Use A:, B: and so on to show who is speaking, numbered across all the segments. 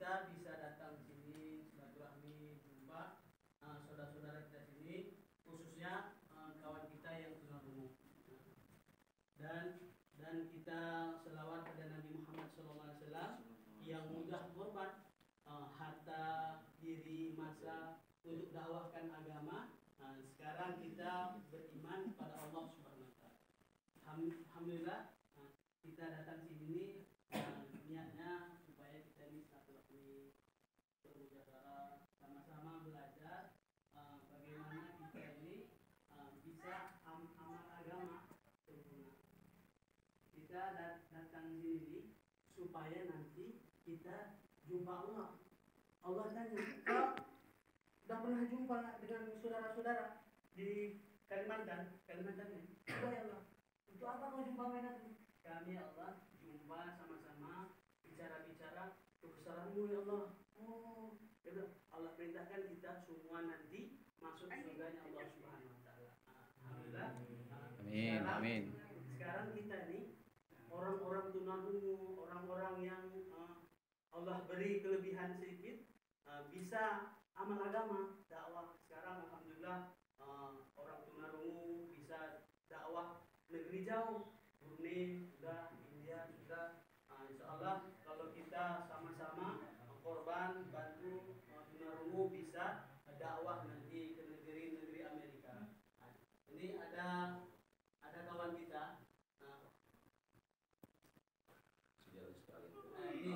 A: kita bisa datang ke sini silaturahmi jumpa saudara-saudara kita sini, khususnya kawan kita yang tunarungu. Dan kita selawat pada Nabi Muhammad SAW yang mudah korban harta, diri, masa untuk dakwahkan agama. Sekarang kita beriman kepada Allah Subhanahu wa taala. Alhamdulillah kita datang sini niatnya supaya kita ini silaturahmi, bermusyawarah, sama-sama belajar bagaimana kita ini bisa amal agama sempurna. Kita datang sini supaya nanti kita jumpa Allah. Allah tanya, kau udah pernah jumpa dengan saudara-saudara di Kalimantan ya? Oh ya Allah, untuk apa kau jumpa mereka? Kami Allah jumpa sama-sama bicara-bicara kebesaran-Mu ya Allah. Oh, ya Allah perintahkan kita semua nanti masuk surganya Allah Subhanahu wa taala. Alhamdulillah. Amin. Sekarang kita nih orang-orang tunarungu, orang-orang yang Allah beri kelebihan sedikit, bisa amal agama, dakwah. Sekarang alhamdulillah orang tunarungu bisa dakwah negeri jauh, Brunei sudah, India sudah. Insya Allah kalau kita sama-sama korban bantu tunarungu bisa dakwah nanti ke negeri-negeri Amerika. Ini ada kawan kita. Ini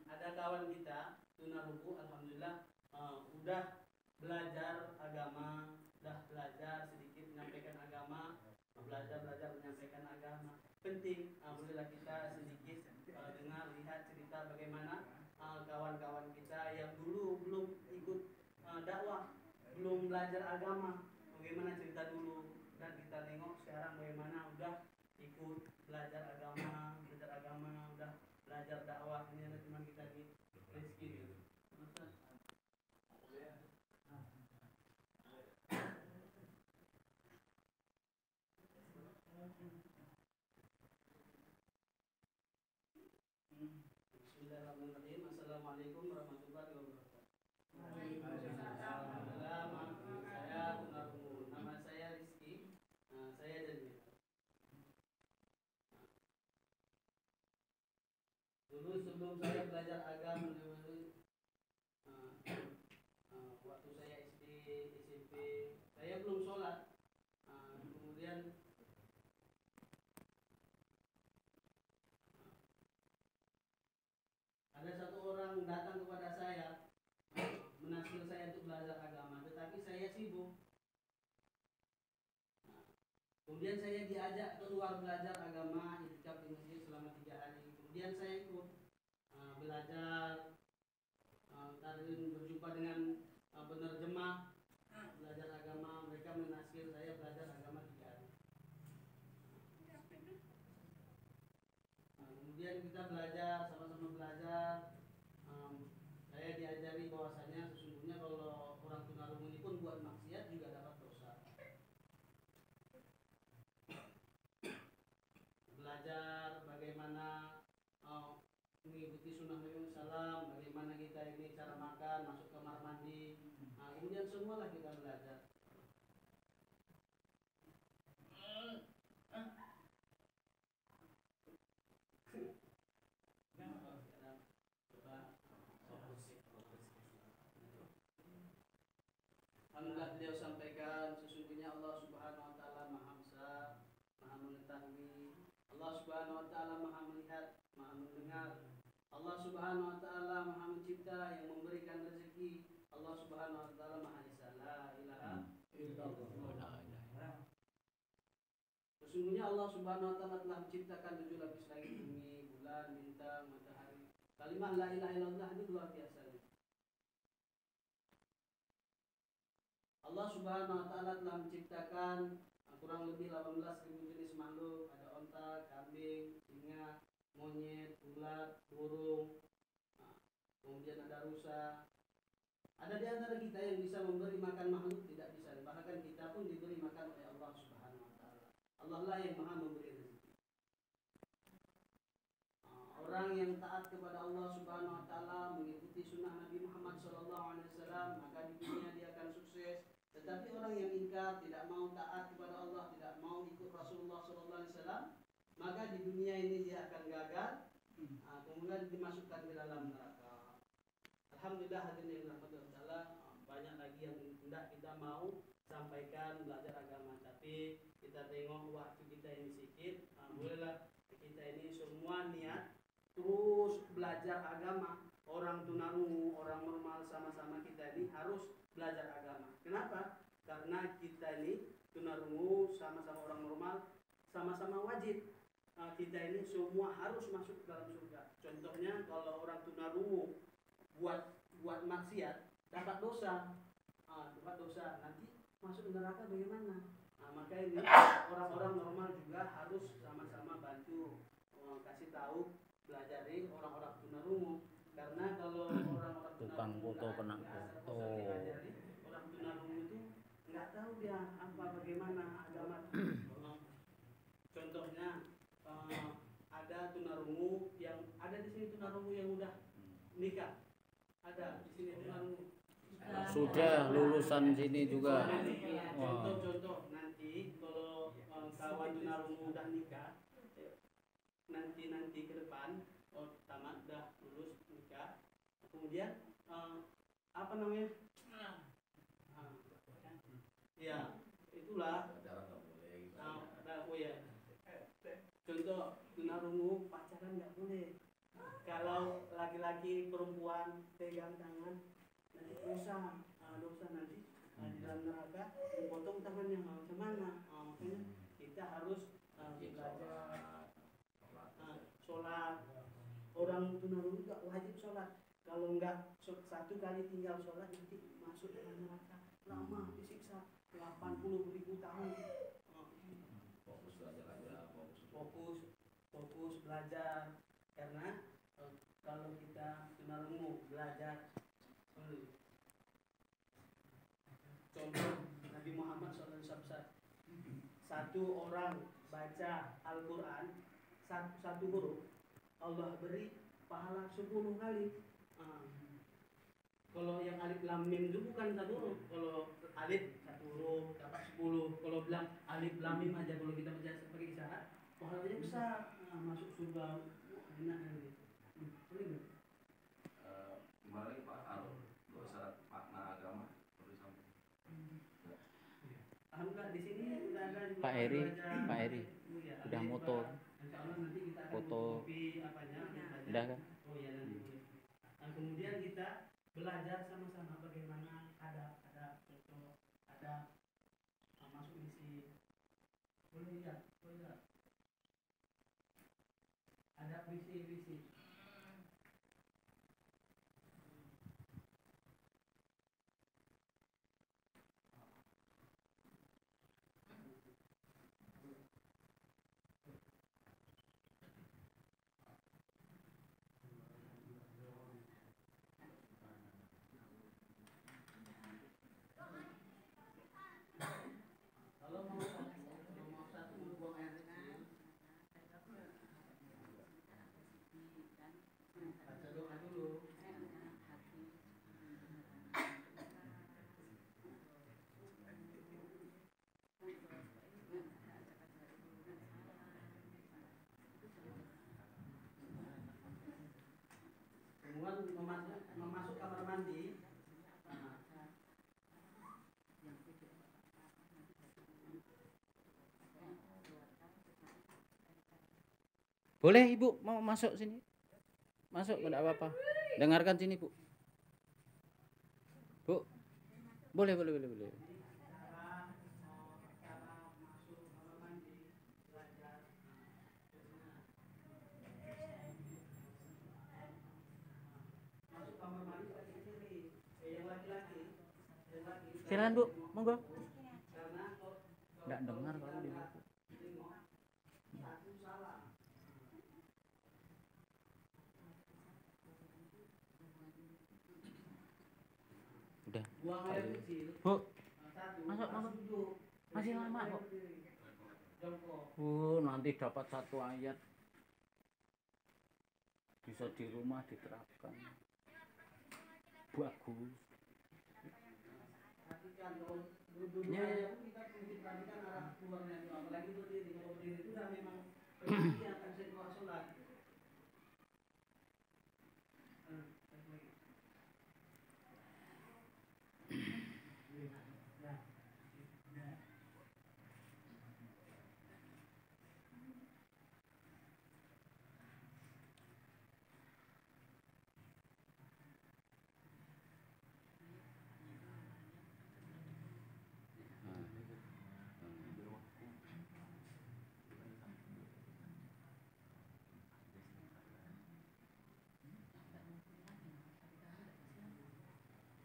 A: ada kawan kita tunarungu, alhamdulillah udah belajar agama, udah belajar sedikit menyampaikan agama, belajar menyampaikan agama. Penting alhamdulillah kita sedikit dengar lihat cerita bagaimana kawan-kawan kita yang dulu belum ikut dakwah, belum belajar agama, bagaimana cerita dulu, dan kita tengok sekarang bagaimana udah ikut belajar agama, udah belajar dakwah. Ini ada teman kita di Rizky gitu. Bismillahirrahmanirrahim. Assalamualaikum warahmatullahi wabarakatuh. Waalaikumsalam. Saya tunarungu. Nama saya Rizky. Saya Jamil. Dulu sebelum saya belajar agama, waktu saya SD, SMP, saya belum sholat. Kemudian ada satu orang datang kepada saya, menasihati saya untuk belajar agama, tetapi saya sibuk. Kemudian saya diajak keluar belajar agama, itikaf di masjid selama 3 hari. Kemudian saya ikut belajar, berjumpa dengan penerjemah, belajar agama. Mereka menasihati saya belajar agama 3 hari. Kemudian kita belajar, sama-sama belajar. Saya diajari bahwasanya sesungguhnya kalau orang tunarungu ini pun buat maksiat juga dapat dosa. Belajar bagaimana mengikuti sunnah Nabi Sallam, bagaimana kita ini cara makan, masuk kamar mandi. Kemudian semualah kita belajar. Alhamdulillah beliau sampaikan sesungguhnya Allah Subhanahu wa taala Maha Besar, Maha mengetahui. Allah Subhanahu wa taala Maha melihat, Maha mendengar. Allah Subhanahu wa taala Maha mencipta yang memberikan rezeki. Allah Subhanahu wa taala Maha Esa, la ilaha illallah. Sesungguhnya Allah Subhanahu wa taala telah menciptakan 7 lapis langit, bumi, bulan, bintang, matahari. Kalimat la ilaha illallah ini luar biasa. Allah Subhanahu wa taala telah menciptakan kurang lebih 18.000 jenis makhluk. Ada onta, kambing, singa, monyet, ulat, burung. Kemudian ada rusa. Ada di antara kita yang bisa memberi makan makhluk, tidak bisa. Bahkan kita pun diberi makan oleh Allah Subhanahu wa taala. Allah lah yang Maha memberi rezeki. Orang yang taat kepada Allah Subhanahu wa taala, mengikuti sunnah Nabi Muhammad SAW, maka di dunia dia akan sukses. Tetapi orang yang ingkar, tidak mau taat kepada Allah, tidak mau ikut Rasulullah SAW, maka di dunia ini dia akan gagal, kemudian dimasukkan ke dalam neraka. Alhamdulillah hadirin yang dirahmati Allah, banyak lagi yang tidak kita mau sampaikan belajar agama, tapi kita tengok waktu kita ini sedikit. Alhamdulillah kita ini semua niat terus belajar agama. Orang tunarungu, orang normal, sama-sama kita ini harus belajar agama. Kenapa? Karena kita ini tunarungu sama-sama orang normal, sama-sama wajib. Kita ini semua harus masuk ke dalam surga. Contohnya kalau orang tunarungu buat maksiat dapat dosa, nanti masuk neraka bagaimana? Maka ini orang-orang normal juga harus sama-sama bantu kasih tahu, belajari orang-orang tunarungu. Karena kalau orang-orang
B: tukang foto kena foto,
A: orang tunarungu itu nggak tahu dia apa bagaimana agama. Contohnya ada tunarungu yang ada di sini, tunarungu yang udah nikah, ada di sini tunarungu.
B: Sudah lulusan sini juga.
A: Contoh nanti kalau kawan tunarungu udah nikah, nanti ke depan tamat udah lulus nikah, kemudian apa namanya? Ya itulah. Oh ya. Contoh tunarungu pacaran nggak boleh. Kalau laki-laki perempuan pegang tangan, nanti dosa nanti di dalam neraka dipotong tangannya, macam mana? Makanya kita harus belajar sholat. Orang tunarungu juga wajib sholat. Kalau enggak satu kali tinggal sholat nanti masuk dalam neraka, lama disiksa 80.000 tahun. Fokus belajar aja, fokus belajar. Karena kalau kita tunarungu belajar, contoh Nabi Muhammad SAW, satu orang baca Al-Quran satu huruf, Allah beri pahala 10 kali. Kalau yang alif lam mim itu bukan satu huruf. Kalau alif satu huruf dapat 10. Kalau bilang alif lam mim aja, kalau kita baca sebagai isyarat, pahalanya besar. Masuk surga enak nanti. Boleh nggak?
C: Kemarin Pak Arul, syarat makna agama perlu sampai.
A: Alhamdulillah di sini sudah ada juga
B: Pak Eri udah motor foto udah kan?
A: Oh ya nanti. Kemudian kita belajar sama-sama bagaimana ada contoh, ada masuk misi. Boleh ya, ada visi. Memasuk kamar mandi.
B: Boleh Ibu mau masuk sini? Masuk, tidak apa-apa. Dengarkan sini Bu. Bu, boleh. Silakan Bu, monggo. Tidak dengar kalau di buku. Udah. Bu, masuk. Masih lama kok. Nanti dapat satu ayat. Bisa di rumah diterapkan. Bagus.
A: Perhatikan kalau duduk
B: Ya.
A: aja pun kita mesti perhatikan arah keluarnya itu. Apalagi berdiri. Kalau berdiri itu udah memang yang akan saya keluar sholat.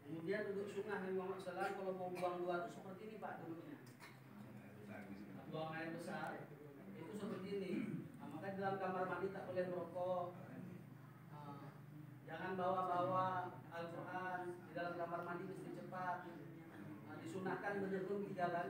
A: Kemudian duduk sunnah Nabi Muhammad SAW kalau mau buang dua itu seperti ini Pak duduknya. Buang air besar itu seperti ini. Nah, maka dalam kamar mandi tak boleh merokok. Jangan bawa-bawa Al-Quran di dalam kamar mandi mesti cepat. Disunahkan menyebelum di jalan.